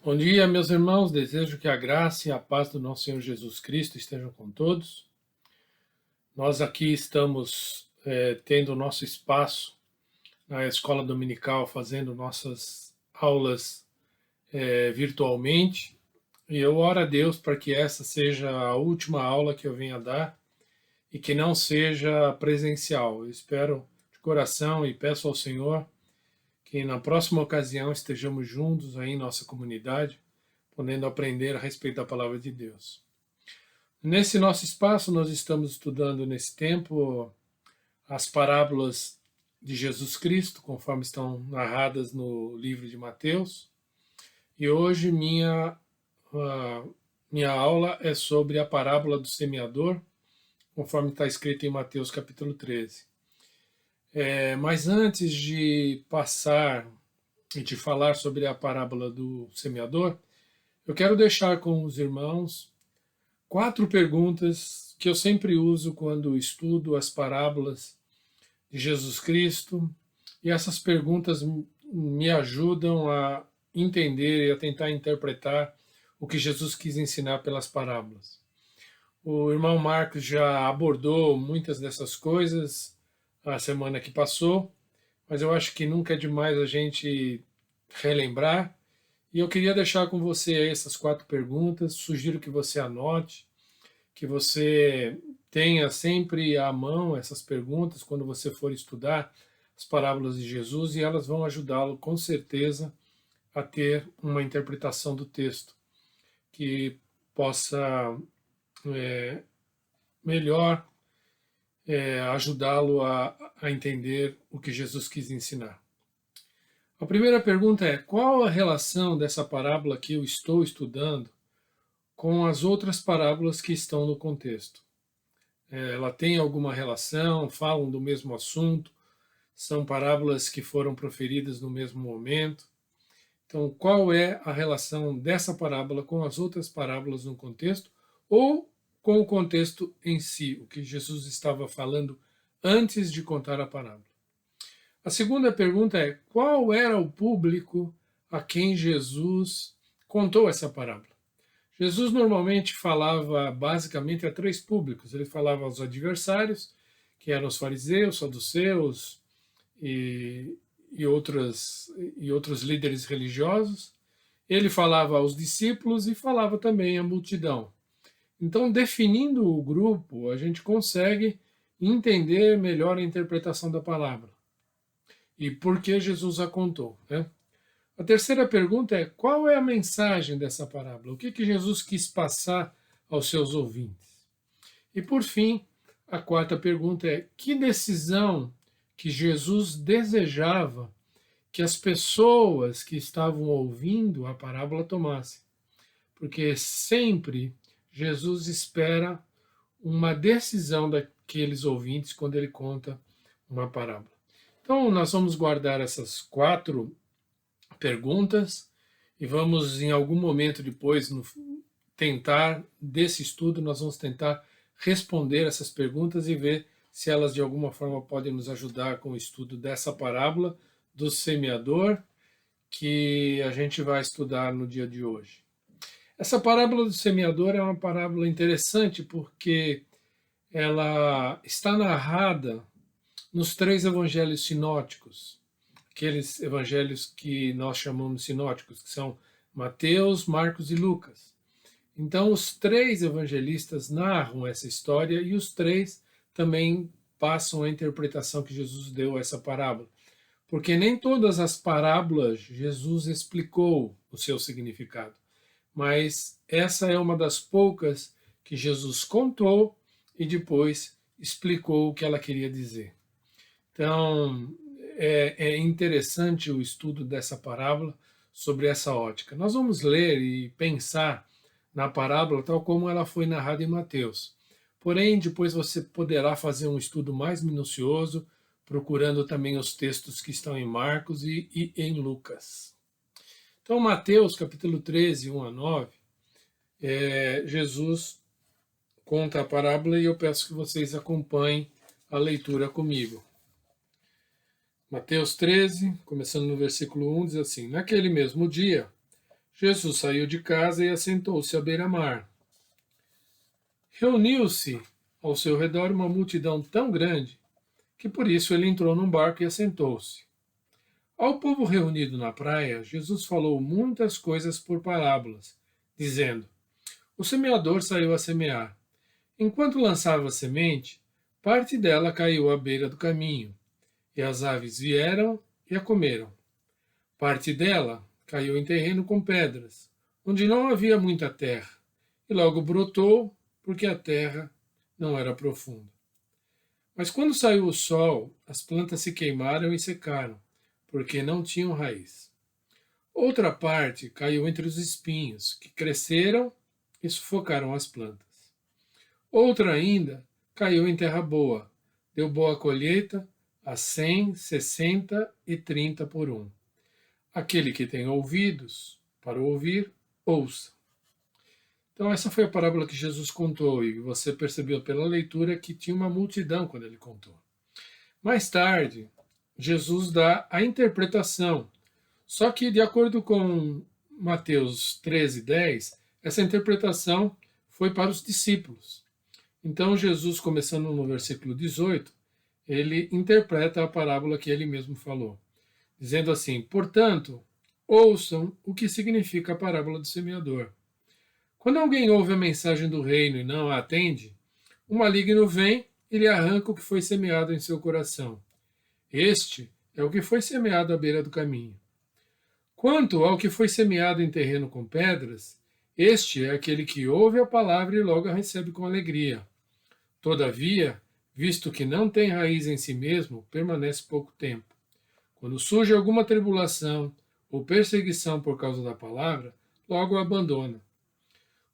Bom dia, meus irmãos. Desejo que a graça e a paz do nosso Senhor Jesus Cristo estejam com todos. Nós aqui estamos tendo nosso espaço na escola dominical, fazendo nossas aulas virtualmente. E eu oro a Deus para que essa seja a última aula que eu venha dar e que não seja presencial. Eu espero de coração e peço ao Senhor que na próxima ocasião estejamos juntos aí em nossa comunidade, podendo aprender a respeito da palavra de Deus. Nesse nosso espaço, nós estamos estudando nesse tempo as parábolas de Jesus Cristo, conforme estão narradas no livro de Mateus. E hoje minha aula é sobre a parábola do semeador, conforme está escrito em Mateus capítulo 13. Mas antes de passar e de falar sobre a parábola do semeador, eu quero deixar com os irmãos 4 perguntas que eu sempre uso quando estudo as parábolas de Jesus Cristo, e essas perguntas me ajudam a entender e a tentar interpretar o que Jesus quis ensinar pelas parábolas. O irmão Marcos já abordou muitas dessas coisas a semana que passou, mas eu acho que nunca é demais a gente relembrar. E eu queria deixar com você essas 4 perguntas. Sugiro que você anote, que você tenha sempre à mão essas perguntas quando você for estudar as parábolas de Jesus, e elas vão ajudá-lo com certeza a ter uma interpretação do texto que possa melhor ajudá-lo a entender o que Jesus quis ensinar. A primeira pergunta é: qual a relação dessa parábola que eu estou estudando com as outras parábolas que estão no contexto? Ela tem alguma relação? Falam do mesmo assunto? São parábolas que foram proferidas no mesmo momento? Então, qual é a relação dessa parábola com as outras parábolas no contexto, ou com o contexto em si, o que Jesus estava falando antes de contar a parábola? A segunda pergunta é: qual era o público a quem Jesus contou essa parábola? Jesus normalmente falava basicamente a 3 públicos. Ele falava aos adversários, que eram os fariseus, saduceus e, e outros líderes religiosos. Ele falava aos discípulos e falava também à multidão. Então, definindo o grupo, a gente consegue entender melhor a interpretação da palavra e por que Jesus a contou, né? A terceira pergunta é: qual é a mensagem dessa parábola? O que Jesus quis passar aos seus ouvintes? E por fim, a quarta pergunta é: que decisão que Jesus desejava que as pessoas que estavam ouvindo a parábola tomassem? Porque sempre Jesus espera uma decisão daqueles ouvintes quando ele conta uma parábola. Então, nós vamos guardar essas 4 perguntas e vamos, em algum momento depois, tentar, desse estudo, nós vamos tentar responder essas perguntas e ver se elas de alguma forma podem nos ajudar com o estudo dessa parábola do semeador que a gente vai estudar no dia de hoje. Essa parábola do semeador é uma parábola interessante porque ela está narrada nos 3 evangelhos sinóticos, aqueles evangelhos que nós chamamos sinóticos, que são Mateus, Marcos e Lucas. Então, os 3 evangelistas narram essa história e os 3 também passam a interpretação que Jesus deu a essa parábola. Porque nem todas as parábolas Jesus explicou o seu significado, mas essa é uma das poucas que Jesus contou e depois explicou o que ela queria dizer. Então, é interessante o estudo dessa parábola sobre essa ótica. Nós vamos ler e pensar na parábola tal como ela foi narrada em Mateus. Porém, depois você poderá fazer um estudo mais minucioso, procurando também os textos que estão em Marcos e em Lucas. Então, Mateus, capítulo 13, 1 a 9, Jesus conta a parábola e eu peço que vocês acompanhem a leitura comigo. Mateus 13, começando no versículo 1, diz assim: Naquele mesmo dia, Jesus saiu de casa e assentou-se à beira-mar. Reuniu-se ao seu redor uma multidão tão grande que por isso ele entrou num barco e assentou-se. Ao povo reunido na praia, Jesus falou muitas coisas por parábolas, dizendo: O semeador saiu a semear. Enquanto lançava a semente, parte dela caiu à beira do caminho, e as aves vieram e a comeram. Parte dela caiu em terreno com pedras, onde não havia muita terra, e logo brotou, porque a terra não era profunda. Mas quando saiu o sol, as plantas se queimaram e secaram, porque não tinham raiz. Outra parte caiu entre os espinhos, que cresceram e sufocaram as plantas. Outra ainda caiu em terra boa, deu boa colheita a 100, 60 e 30 por um. Aquele que tem ouvidos para ouvir, ouça. Então essa foi a parábola que Jesus contou, e você percebeu pela leitura que tinha uma multidão quando ele contou. Mais tarde, Jesus dá a interpretação, só que de acordo com Mateus 13:10, essa interpretação foi para os discípulos. Então Jesus, começando no versículo 18, ele interpreta a parábola que ele mesmo falou, dizendo assim: Portanto, ouçam o que significa a parábola do semeador. Quando alguém ouve a mensagem do reino e não a atende, o maligno vem e lhe arranca o que foi semeado em seu coração. Este é o que foi semeado à beira do caminho. Quanto ao que foi semeado em terreno com pedras, este é aquele que ouve a palavra e logo a recebe com alegria. Todavia, visto que não tem raiz em si mesmo, permanece pouco tempo. Quando surge alguma tribulação ou perseguição por causa da palavra, logo a abandona.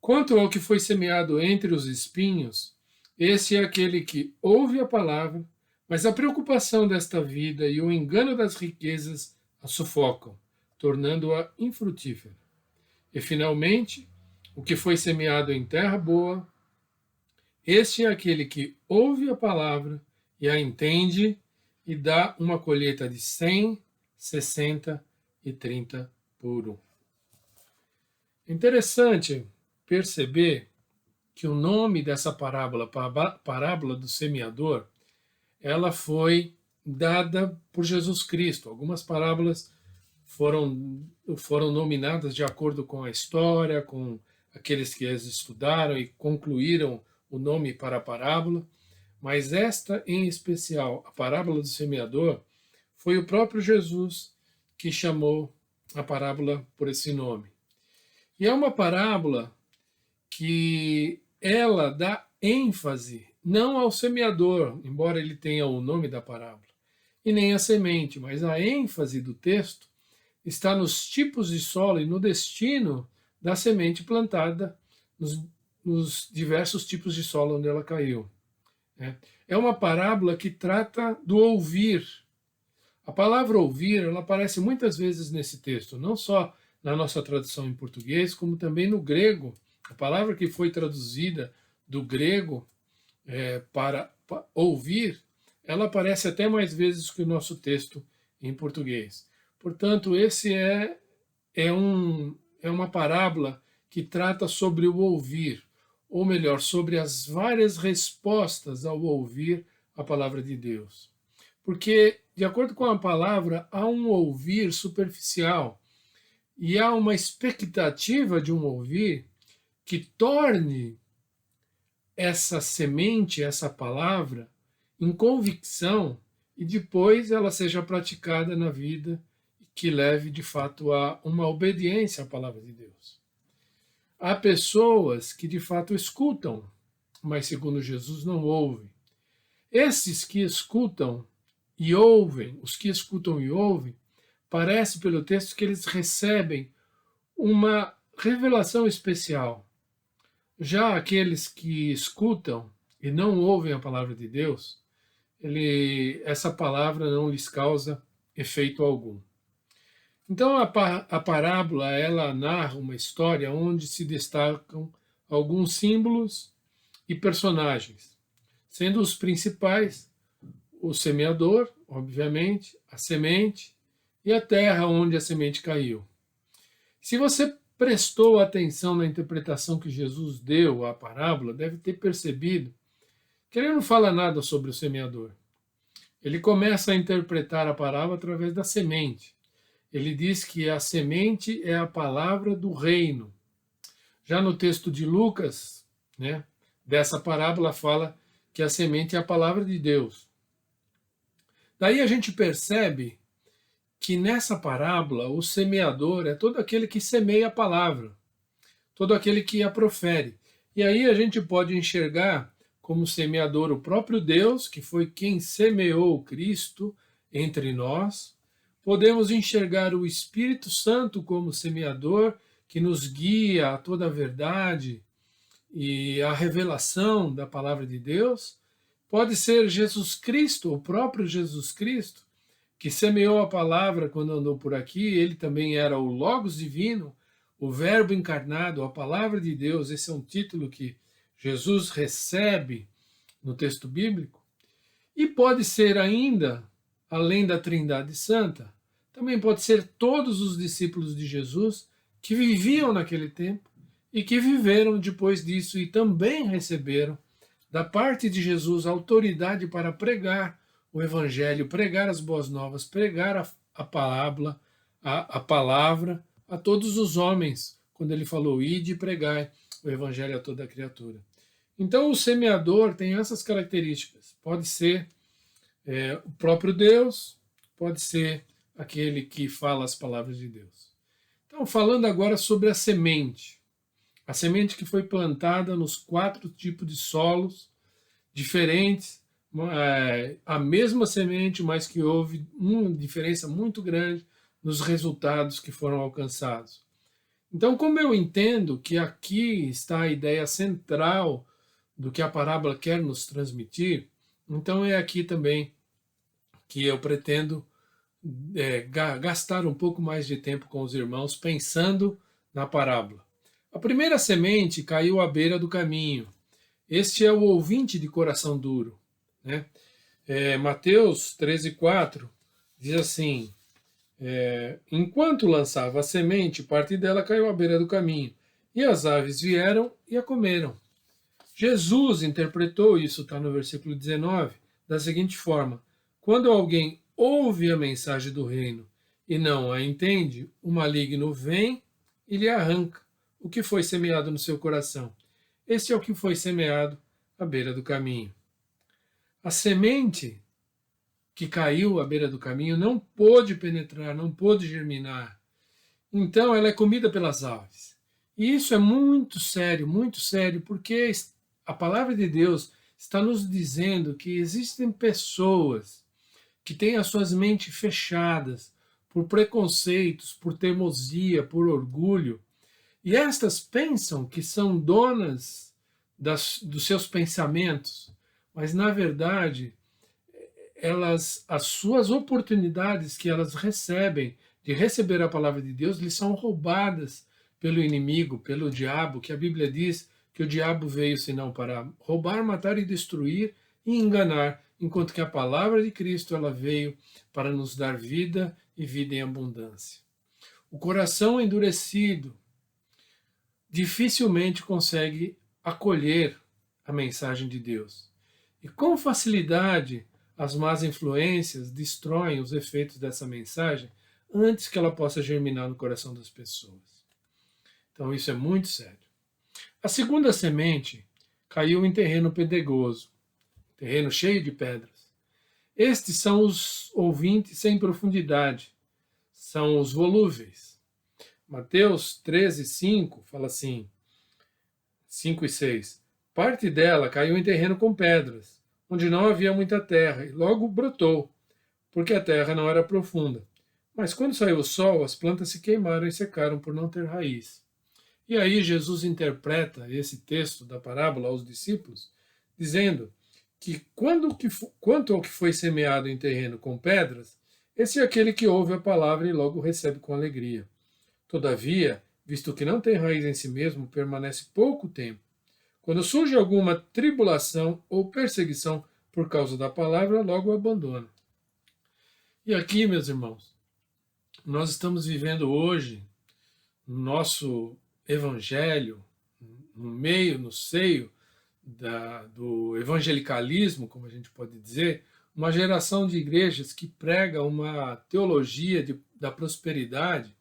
Quanto ao que foi semeado entre os espinhos, esse é aquele que ouve a palavra, mas a preocupação desta vida e o engano das riquezas a sufocam, tornando-a infrutífera. E, finalmente, o que foi semeado em terra boa, este é aquele que ouve a palavra e a entende e dá uma colheita de 100, 60 e 30 por um. Interessante perceber que o nome dessa parábola, parábola do semeador, ela foi dada por Jesus Cristo. Algumas parábolas foram nominadas de acordo com a história, com aqueles que as estudaram e concluíram o nome para a parábola, mas esta em especial, a parábola do semeador, foi o próprio Jesus que chamou a parábola por esse nome. E é uma parábola que ela dá ênfase não ao semeador, embora ele tenha o nome da parábola, e nem à semente, mas a ênfase do texto está nos tipos de solo e no destino da semente plantada nos diversos tipos de solo onde ela caiu. É uma parábola que trata do ouvir. A palavra ouvir, ela aparece muitas vezes nesse texto, não só na nossa tradução em português, como também no grego. A palavra que foi traduzida do grego para ouvir, ela aparece até mais vezes que o nosso texto em português. Portanto, esse é uma parábola que trata sobre o ouvir, ou melhor, sobre as várias respostas ao ouvir a palavra de Deus. Porque, de acordo com a palavra, há um ouvir superficial e há uma expectativa de um ouvir que torne essa semente, essa palavra, em convicção e depois ela seja praticada na vida, que leve de fato a uma obediência à palavra de Deus. Há pessoas que de fato escutam, mas segundo Jesus não ouvem. Esses que escutam e ouvem, os que escutam e ouvem, parece pelo texto que eles recebem uma revelação especial. Já aqueles que escutam e não ouvem a palavra de Deus, essa palavra não lhes causa efeito algum. Então a parábola ela narra uma história onde se destacam alguns símbolos e personagens, sendo os principais o semeador, obviamente, a semente e a terra onde a semente caiu. Se você prestou atenção na interpretação que Jesus deu à parábola deve ter percebido que ele não fala nada sobre o semeador. Ele começa a interpretar a parábola através da semente. Ele diz que a semente é a palavra do reino. Já no texto de Lucas, né, dessa parábola fala que a semente é a palavra de Deus. Daí a gente percebe que nessa parábola o semeador é todo aquele que semeia a palavra, todo aquele que a profere. E aí a gente pode enxergar como semeador o próprio Deus, que foi quem semeou Cristo entre nós. Podemos enxergar o Espírito Santo como semeador, que nos guia a toda a verdade e a revelação da palavra de Deus. Pode ser Jesus Cristo, o próprio Jesus Cristo, que semeou a palavra quando andou por aqui. Ele também era o Logos divino, o Verbo encarnado, a palavra de Deus. Esse é um título que Jesus recebe no texto bíblico. E pode ser ainda, além da Trindade Santa, também pode ser todos os discípulos de Jesus que viviam naquele tempo e que viveram depois disso e também receberam da parte de Jesus autoridade para pregar o Evangelho, pregar as boas novas, pregar a palavra a todos os homens, quando ele falou, ide e pregai o Evangelho a toda a criatura. Então o semeador tem essas características. Pode ser o próprio Deus, pode ser aquele que fala as palavras de Deus. Então, falando agora sobre a semente que foi plantada nos 4 tipos de solos diferentes, a mesma semente, mas que houve uma diferença muito grande nos resultados que foram alcançados. Então, como eu entendo que aqui está a ideia central do que a parábola quer nos transmitir, então é aqui também que eu pretendo gastar um pouco mais de tempo com os irmãos pensando na parábola. A primeira semente caiu à beira do caminho. Este é o ouvinte de coração duro, né? Mateus 13,4 diz assim, enquanto lançava a semente, parte dela caiu à beira do caminho, e as aves vieram e a comeram. Jesus interpretou isso, está no versículo 19, da seguinte forma, quando alguém ouve a mensagem do reino e não a entende, o maligno vem e lhe arranca o que foi semeado no seu coração. Este é o que foi semeado à beira do caminho. A semente que caiu à beira do caminho não pôde penetrar, não pôde germinar. Então ela é comida pelas aves. E isso é muito sério, porque a palavra de Deus está nos dizendo que existem pessoas que têm as suas mentes fechadas por preconceitos, por teimosia, por orgulho, e estas pensam que são donas dos seus pensamentos, mas na verdade as suas oportunidades que elas recebem de receber a palavra de Deus lhes são roubadas pelo inimigo, pelo diabo, que a Bíblia diz que o diabo veio senão para roubar, matar e destruir e enganar, enquanto que a palavra de Cristo ela veio para nos dar vida e vida em abundância. O coração endurecido dificilmente consegue acolher a mensagem de Deus. E com facilidade as más influências destroem os efeitos dessa mensagem antes que ela possa germinar no coração das pessoas. Então isso é muito sério. A segunda semente caiu em terreno pedregoso, terreno cheio de pedras. Estes são os ouvintes sem profundidade, são os volúveis. Mateus 13:5 fala assim, 5 e 6. Parte dela caiu em terreno com pedras, onde não havia muita terra, e logo brotou, porque a terra não era profunda. Mas quando saiu o sol, as plantas se queimaram e secaram por não ter raiz. E aí Jesus interpreta esse texto da parábola aos discípulos, dizendo que quanto ao que foi semeado em terreno com pedras, esse é aquele que ouve a palavra e logo recebe com alegria. Todavia, visto que não tem raiz em si mesmo, permanece pouco tempo. Quando surge alguma tribulação ou perseguição por causa da palavra, logo o abandona. E aqui, meus irmãos, nós estamos vivendo hoje no nosso evangelho, no meio, no seio do evangelicalismo, como a gente pode dizer, uma geração de igrejas que prega uma teologia da prosperidade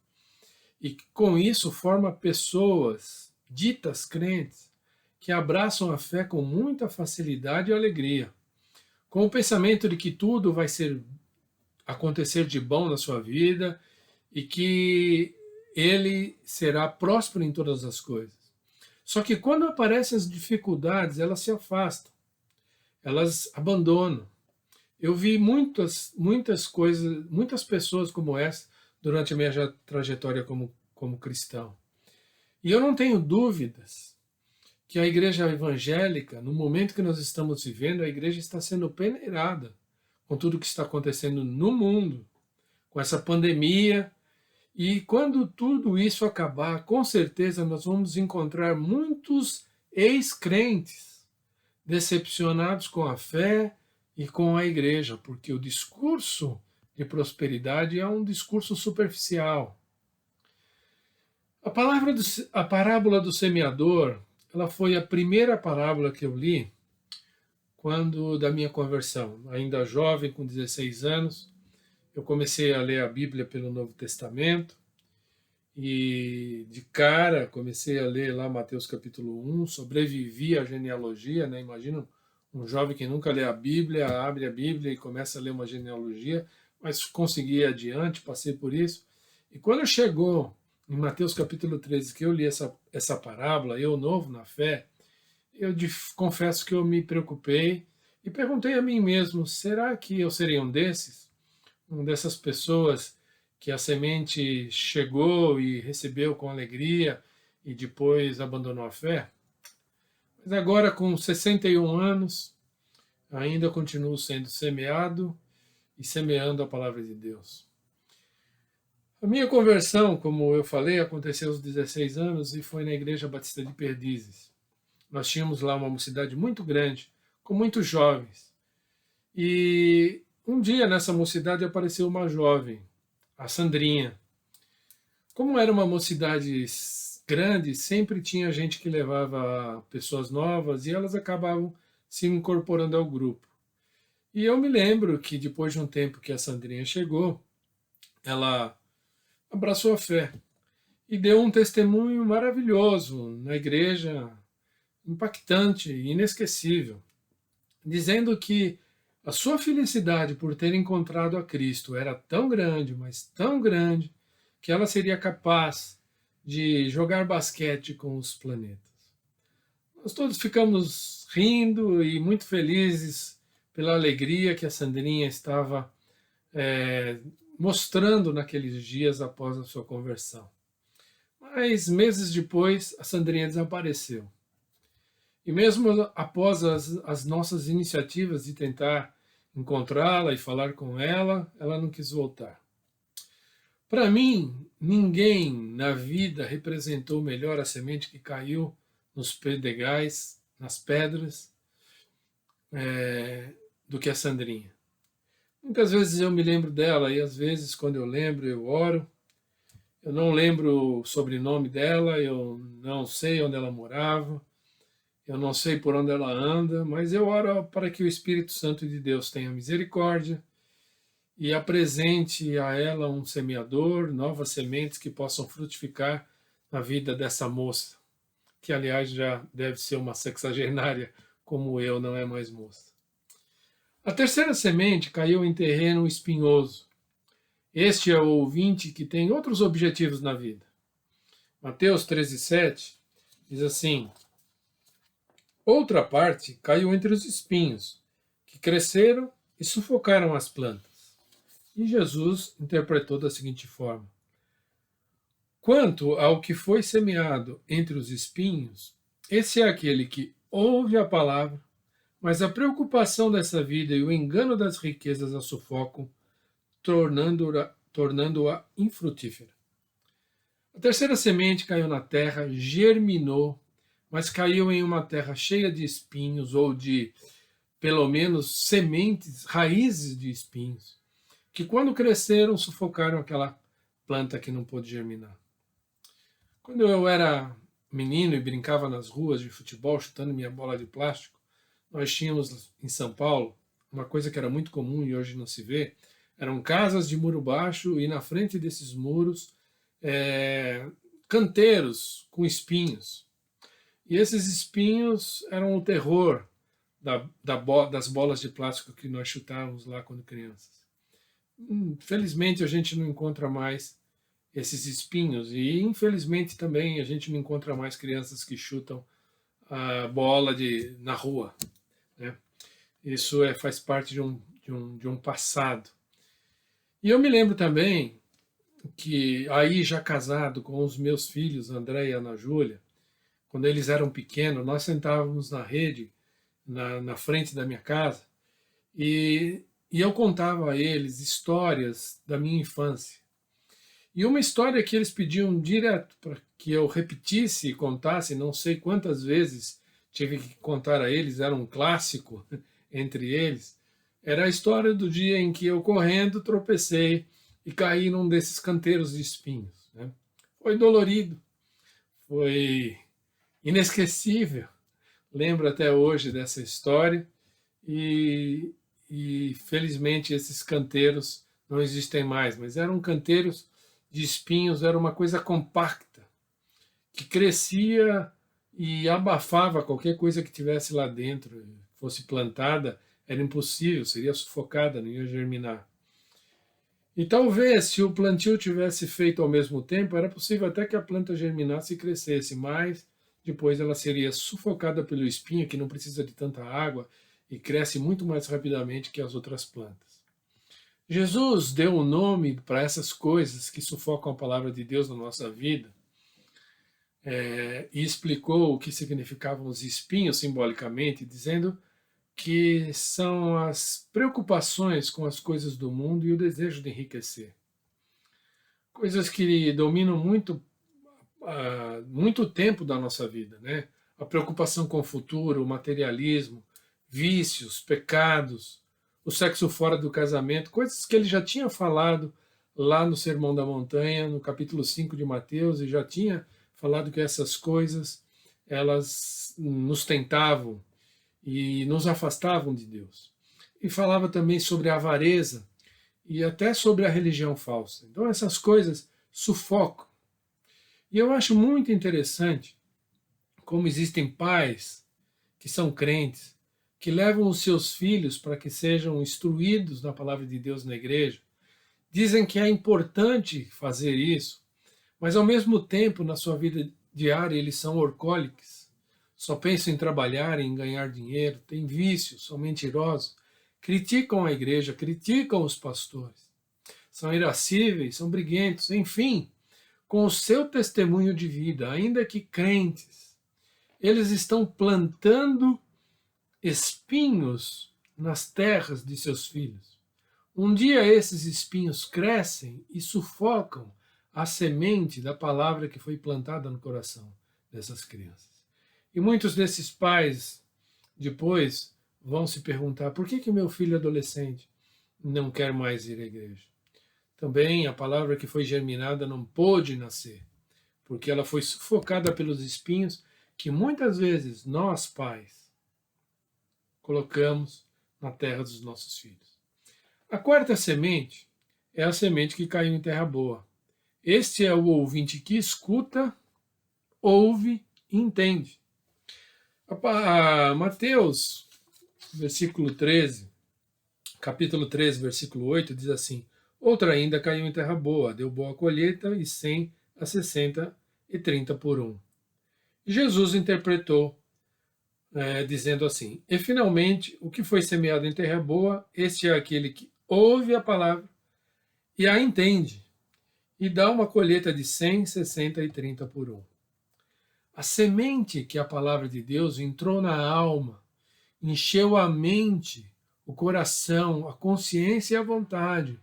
e que, com isso, forma pessoas ditas crentes que abraçam a fé com muita facilidade e alegria, com o pensamento de que tudo vai acontecer de bom na sua vida e que ele será próspero em todas as coisas. Só que quando aparecem as dificuldades, elas se afastam, elas abandonam. Eu vi muitas coisas, muitas pessoas como essa durante a minha trajetória como cristão. E eu não tenho dúvidas que a igreja evangélica, no momento que nós estamos vivendo, a igreja está sendo peneirada com tudo que está acontecendo no mundo, com essa pandemia. E quando tudo isso acabar, com certeza nós vamos encontrar muitos ex-crentes decepcionados com a fé e com a igreja, porque o discurso de prosperidade é um discurso superficial. A parábola do semeador, ela foi a primeira parábola que eu li quando da minha conversão. Ainda jovem, com 16 anos, eu comecei a ler a Bíblia pelo Novo Testamento e de cara comecei a ler lá Mateus capítulo 1, sobrevivi à genealogia, né? Imagina um jovem que nunca lê a Bíblia, abre a Bíblia e começa a ler uma genealogia, mas consegui ir adiante, passei por isso. E quando chegou em Mateus capítulo 13, que eu li essa parábola, eu novo na fé, eu confesso que eu me preocupei e perguntei a mim mesmo, será que eu seria um desses? Uma dessas pessoas que a semente chegou e recebeu com alegria e depois abandonou a fé? Mas agora, com 61 anos, ainda continuo sendo semeado e semeando a palavra de Deus. A minha conversão, como eu falei, aconteceu aos 16 anos e foi na Igreja Batista de Perdizes. Nós tínhamos lá uma mocidade muito grande, com muitos jovens. E um dia nessa mocidade apareceu uma jovem, a Sandrinha. Como era uma mocidade grande, sempre tinha gente que levava pessoas novas e elas acabavam se incorporando ao grupo. E eu me lembro que depois de um tempo que a Sandrinha chegou, ela abraçou a fé e deu um testemunho maravilhoso na igreja, impactante e inesquecível, dizendo que a sua felicidade por ter encontrado a Cristo era tão grande, mas tão grande, que ela seria capaz de jogar basquete com os planetas. Nós todos ficamos rindo e muito felizes pela alegria que a Sandrinha estava mostrando naqueles dias após a sua conversão. Mas meses depois, a Sandrinha desapareceu. E mesmo após as nossas iniciativas de tentar encontrá-la e falar com ela, ela não quis voltar. Para mim, ninguém na vida representou melhor a semente que caiu nos pedregais, nas pedras, do que a Sandrinha. Muitas vezes eu me lembro dela e às vezes quando eu lembro eu oro. Eu não lembro o sobrenome dela, eu não sei onde ela morava, eu não sei por onde ela anda, mas eu oro para que o Espírito Santo de Deus tenha misericórdia e apresente a ela um semeador, novas sementes que possam frutificar na vida dessa moça, que aliás já deve ser uma sexagenária como eu, não é mais moça. A terceira semente caiu em terreno espinhoso. Este é o ouvinte que tem outros objetivos na vida. Mateus 13:7 diz assim: outra parte caiu entre os espinhos, que cresceram e sufocaram as plantas. E Jesus interpretou da seguinte forma: quanto ao que foi semeado entre os espinhos, esse é aquele que ouve a palavra, mas a preocupação dessa vida e o engano das riquezas a sufocam, tornando-a infrutífera. A terceira semente caiu na terra, germinou, mas caiu em uma terra cheia de espinhos, ou de, pelo menos, sementes, raízes de espinhos, que quando cresceram sufocaram aquela planta que não pôde germinar. Quando eu era menino e brincava nas ruas de futebol, chutando minha bola de plástico, nós tínhamos em São Paulo uma coisa que era muito comum e hoje não se vê, eram casas de muro baixo e na frente desses muros é, canteiros com espinhos. E esses espinhos eram o terror das bolas de plástico que nós chutávamos lá quando crianças. Felizmente a gente não encontra mais esses espinhos e infelizmente também a gente não encontra mais crianças que chutam a bola na rua, né? Isso faz parte de um passado. E eu me lembro também que aí já casado com os meus filhos, André e Ana Júlia, quando eles eram pequenos, nós sentávamos na rede, na frente da minha casa, e eu contava a eles histórias da minha infância. E uma história que eles pediam direto para que eu repetisse e contasse, não sei quantas vezes tive que contar a eles, era um clássico entre eles, era a história do dia em que eu correndo tropecei e caí num desses canteiros de espinhos, né? Foi dolorido, foi inesquecível. Lembro até hoje dessa história e, e felizmente esses canteiros não existem mais, mas eram canteiros de espinhos, era uma coisa compacta que crescia e abafava qualquer coisa que tivesse lá dentro, fosse plantada, era impossível, seria sufocada, não ia germinar. E talvez, se o plantio tivesse feito ao mesmo tempo, era possível até que a planta germinasse e crescesse, mas depois ela seria sufocada pelo espinho, que não precisa de tanta água e cresce muito mais rapidamente que as outras plantas. Jesus deu um nome para essas coisas que sufocam a palavra de Deus na nossa vida, e explicou o que significavam os espinhos simbolicamente, dizendo que são as preocupações com as coisas do mundo e o desejo de enriquecer. Coisas que dominam muito tempo da nossa vida, né? A preocupação com o futuro, o materialismo, vícios, pecados, o sexo fora do casamento, coisas que ele já tinha falado lá no Sermão da Montanha, no capítulo 5 de Mateus, e já tinha falado que essas coisas, elas nos tentavam e nos afastavam de Deus. E falava também sobre a avareza e até sobre a religião falsa. Então essas coisas sufocam. E eu acho muito interessante como existem pais que são crentes, que levam os seus filhos para que sejam instruídos na palavra de Deus na igreja. Dizem que é importante fazer isso, mas ao mesmo tempo, na sua vida diária, eles são orcólicos, só pensam em trabalhar, em ganhar dinheiro, têm vícios, são mentirosos, criticam a igreja, criticam os pastores, são irascíveis, são briguentos, enfim, com o seu testemunho de vida, ainda que crentes, eles estão plantando espinhos nas terras de seus filhos. Um dia esses espinhos crescem e sufocam a semente da palavra que foi plantada no coração dessas crianças. E muitos desses pais depois vão se perguntar: por que meu filho adolescente não quer mais ir à igreja? Também a palavra que foi germinada não pôde nascer, porque ela foi sufocada pelos espinhos que muitas vezes nós, pais, colocamos na terra dos nossos filhos. A quarta semente é a semente que caiu em terra boa. Este é o ouvinte que escuta, ouve e entende. Mateus, versículo 13, capítulo 13, versículo 8, diz assim: outra ainda caiu em terra boa, deu boa colheita e 100, a 60 e 30 por um. Jesus interpretou, dizendo assim: e finalmente, o que foi semeado em terra boa, este é aquele que ouve a palavra e a entende, e dá uma colheita de 100, 60 e 30 por um. A semente que a palavra de Deus entrou na alma, encheu a mente, o coração, a consciência e a vontade.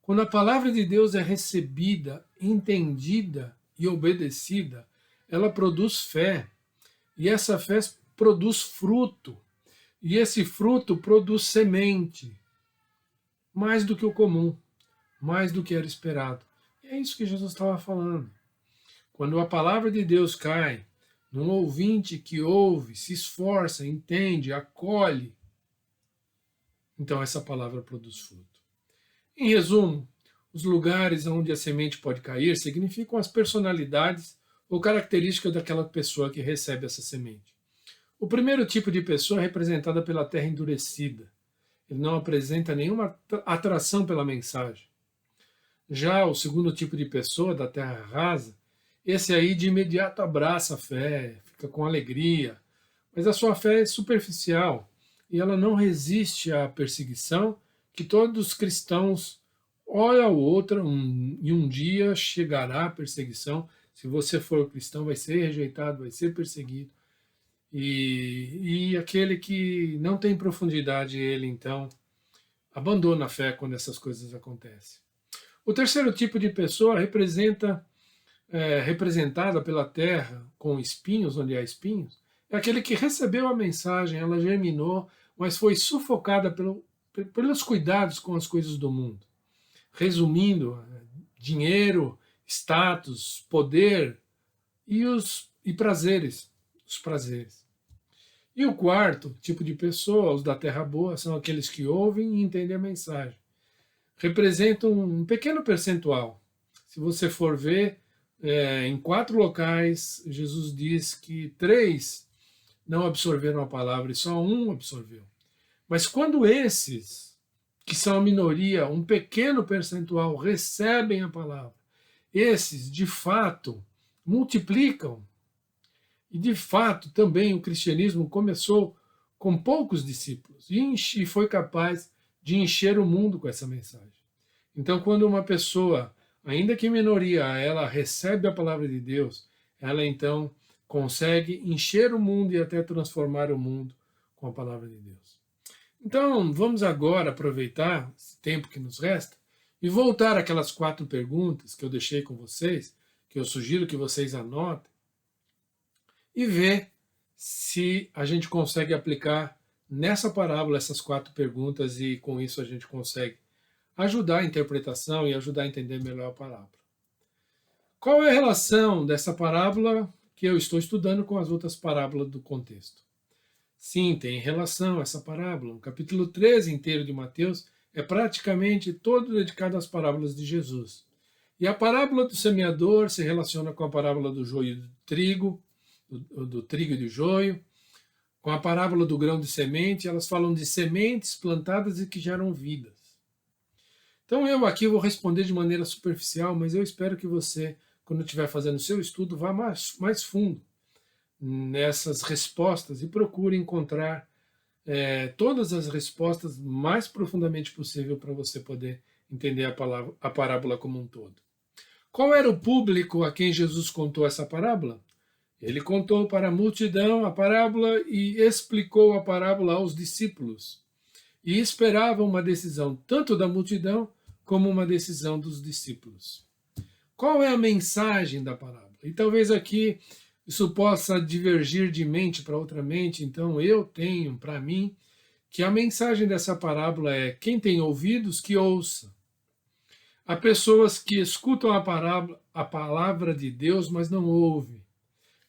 Quando a palavra de Deus é recebida, entendida e obedecida, ela produz fé. E essa fé produz fruto. E esse fruto produz semente. Mais do que o comum, mais do que era esperado. E é isso que Jesus estava falando. Quando a palavra de Deus cai num ouvinte que ouve, se esforça, entende, acolhe, então essa palavra produz fruto. Em resumo, os lugares onde a semente pode cair significam as personalidades ou características daquela pessoa que recebe essa semente. O primeiro tipo de pessoa é representada pela terra endurecida. Ele não apresenta nenhuma atração pela mensagem. Já o segundo tipo de pessoa, da terra rasa, esse aí de imediato abraça a fé, fica com alegria, mas a sua fé é superficial e ela não resiste à perseguição que todos os cristãos, hora ou outra, e um dia chegará a perseguição. Se você for cristão, vai ser rejeitado, vai ser perseguido. E aquele que não tem profundidade, ele então abandona a fé quando essas coisas acontecem. O terceiro tipo de pessoa representada pela terra com espinhos, onde há espinhos, é aquele que recebeu a mensagem, ela germinou, mas foi sufocada pelos cuidados com as coisas do mundo. Resumindo, dinheiro, status, poder e prazeres, os prazeres. E o quarto tipo de pessoa, os da terra boa, são aqueles que ouvem e entendem a mensagem. Representam um pequeno percentual. Se você for ver, em 4 locais, Jesus diz que 3 não absorveram a palavra e só 1 absorveu. Mas quando esses, que são a minoria, um pequeno percentual, recebem a palavra, esses, de fato, multiplicam. E, de fato, também o cristianismo começou com poucos discípulos e foi capaz de encher o mundo com essa mensagem. Então, quando uma pessoa, ainda que minoria, ela recebe a palavra de Deus, ela então consegue encher o mundo e até transformar o mundo com a palavra de Deus. Então, vamos agora aproveitar esse tempo que nos resta e voltar àquelas 4 perguntas que eu deixei com vocês, que eu sugiro que vocês anotem, e ver se a gente consegue aplicar nessa parábola essas 4 perguntas e com isso a gente consegue ajudar a interpretação e ajudar a entender melhor a parábola. Qual é a relação dessa parábola que eu estou estudando com as outras parábolas do contexto? Sim, tem relação essa parábola. O capítulo 13 inteiro de Mateus é praticamente todo dedicado às parábolas de Jesus. E a parábola do semeador se relaciona com a parábola do joio e do trigo, do trigo e do joio, com a parábola do grão de semente. Elas falam de sementes plantadas e que geram vidas. Então eu aqui vou responder de maneira superficial, mas eu espero que você, quando estiver fazendo o seu estudo, vá mais fundo nessas respostas e procure encontrar todas as respostas mais profundamente possível para você poder entender a parábola como um todo. Qual era o público a quem Jesus contou essa parábola? Ele contou para a multidão a parábola e explicou a parábola aos discípulos. E esperava uma decisão tanto da multidão como uma decisão dos discípulos. Qual é a mensagem da parábola? E talvez aqui isso possa divergir de mente para outra mente, então eu tenho para mim que a mensagem dessa parábola é: quem tem ouvidos, que ouça. Há pessoas que escutam a palavra de Deus, mas não ouvem.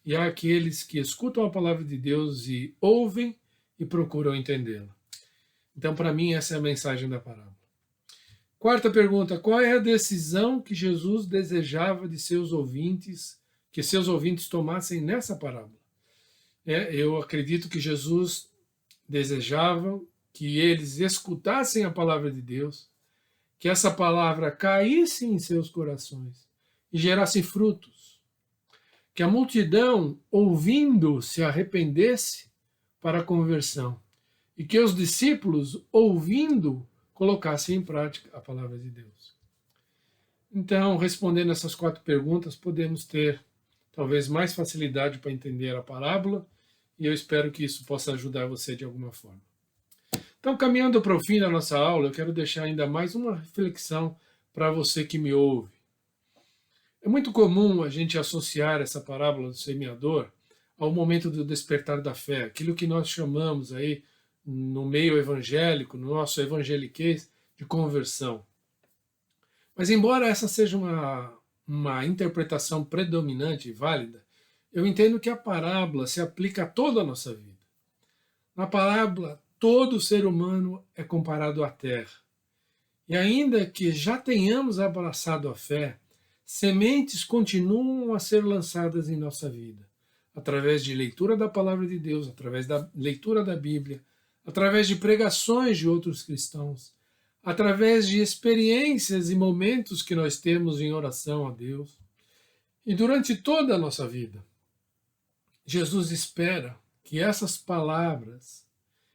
E há aqueles que escutam a palavra de Deus e ouvem e procuram entendê-la. Então, para mim, essa é a mensagem da parábola. Quarta pergunta: qual é a decisão que Jesus desejava de seus ouvintes, que seus ouvintes tomassem nessa parábola? Eu acredito que Jesus desejava que eles escutassem a palavra de Deus, que essa palavra caísse em seus corações e gerasse frutos. Que a multidão, ouvindo, se arrependesse para a conversão. E que os discípulos, ouvindo, colocassem em prática a palavra de Deus. Então, respondendo essas 4 perguntas, podemos ter talvez mais facilidade para entender a parábola, e eu espero que isso possa ajudar você de alguma forma. Então, caminhando para o fim da nossa aula, eu quero deixar ainda mais uma reflexão para você que me ouve. É muito comum a gente associar essa parábola do semeador ao momento do despertar da fé, aquilo que nós chamamos aí no meio evangélico, no nosso evangeliquez, de conversão. Mas embora essa seja uma interpretação predominante e válida, eu entendo que a parábola se aplica a toda a nossa vida. Na parábola, todo ser humano é comparado à terra. E ainda que já tenhamos abraçado a fé, sementes continuam a ser lançadas em nossa vida, através de leitura da palavra de Deus, através da leitura da Bíblia, através de pregações de outros cristãos, através de experiências e momentos que nós temos em oração a Deus. E durante toda a nossa vida, Jesus espera que essas palavras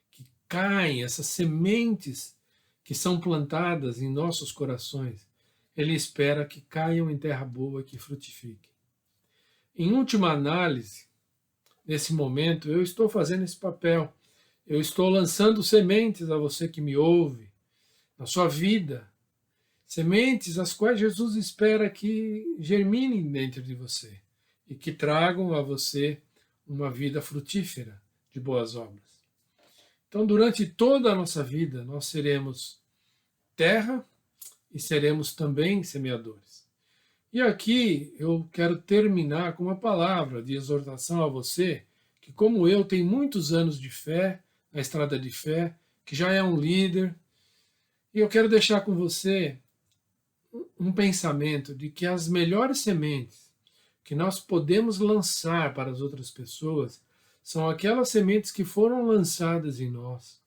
que caem, essas sementes que são plantadas em nossos corações, Ele espera que caiam em terra boa e que frutifiquem. Em última análise, nesse momento, eu estou fazendo esse papel. Eu estou lançando sementes a você que me ouve, na sua vida. Sementes as quais Jesus espera que germinem dentro de você e que tragam a você uma vida frutífera de boas obras. Então, durante toda a nossa vida, nós seremos terra e seremos também semeadores. E aqui eu quero terminar com uma palavra de exortação a você, que como eu tem muitos anos de fé, na estrada de fé, que já é um líder, e eu quero deixar com você um pensamento de que as melhores sementes que nós podemos lançar para as outras pessoas são aquelas sementes que foram lançadas em nós,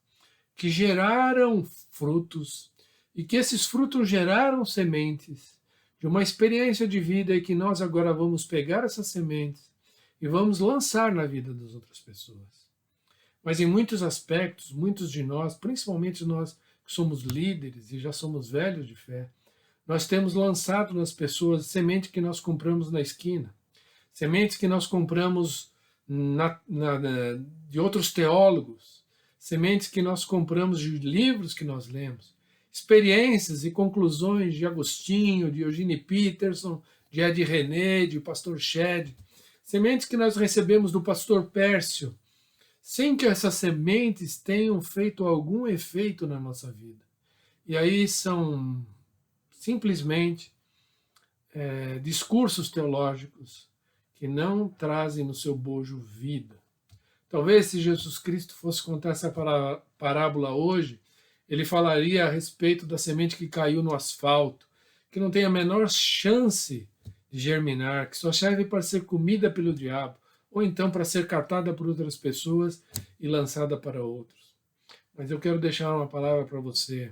que geraram frutos, e que esses frutos geraram sementes de uma experiência de vida e que nós agora vamos pegar essas sementes e vamos lançar na vida das outras pessoas. Mas em muitos aspectos, muitos de nós, principalmente nós que somos líderes e já somos velhos de fé, nós temos lançado nas pessoas sementes que nós compramos na esquina, sementes que nós compramos de outros teólogos, sementes que nós compramos de livros que nós lemos, experiências e conclusões de Agostinho, de Eugene Peterson, de Ed René, de pastor Shedd, sementes que nós recebemos do pastor Pércio, sem que essas sementes tenham feito algum efeito na nossa vida. E aí são simplesmente discursos teológicos que não trazem no seu bojo vida. Talvez se Jesus Cristo fosse contar essa parábola hoje, ele falaria a respeito da semente que caiu no asfalto, que não tem a menor chance de germinar, que só serve para ser comida pelo diabo, ou então para ser catada por outras pessoas e lançada para outros. Mas eu quero deixar uma palavra para você,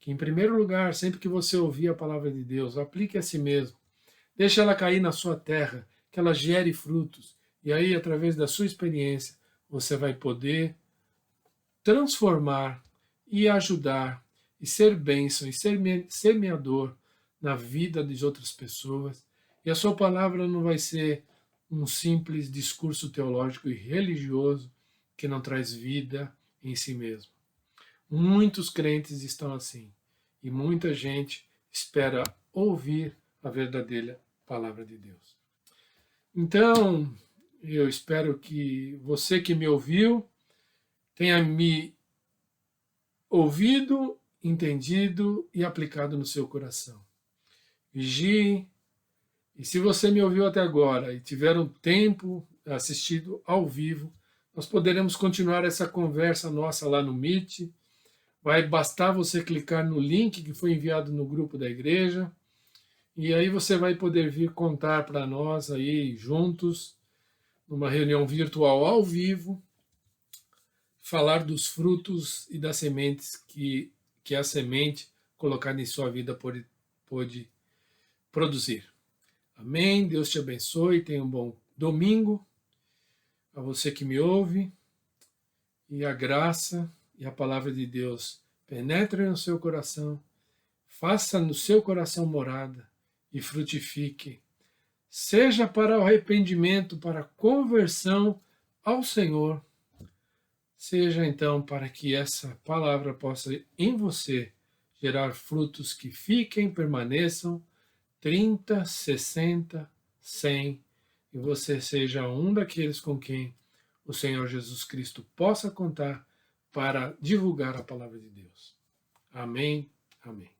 que em primeiro lugar, sempre que você ouvir a palavra de Deus, aplique a si mesmo. Deixe ela cair na sua terra, que ela gere frutos. E aí, através da sua experiência, você vai poder transformar e ajudar e ser bênção e ser semeador na vida de outras pessoas. E a sua palavra não vai ser um simples discurso teológico e religioso que não traz vida em si mesmo. Muitos crentes estão assim e muita gente espera ouvir a verdadeira palavra de Deus. Então, eu espero que você que me ouviu tenha me ouvido, entendido e aplicado no seu coração. Vigie, e se você me ouviu até agora e tiver um tempo assistido ao vivo, nós poderemos continuar essa conversa nossa lá no Meet. Vai bastar você clicar no link que foi enviado no grupo da igreja, e aí você vai poder vir contar para nós aí juntos, numa reunião virtual ao vivo, falar dos frutos e das sementes que a semente colocada em sua vida pode produzir. Amém? Deus te abençoe, tenha um bom domingo, a você que me ouve, e a graça e a palavra de Deus penetre no seu coração, faça no seu coração morada e frutifique, seja para o arrependimento, para a conversão ao Senhor, seja então para que essa palavra possa em você gerar frutos que fiquem, permaneçam 30, 60, 100, e você seja um daqueles com quem o Senhor Jesus Cristo possa contar para divulgar a palavra de Deus. Amém. Amém.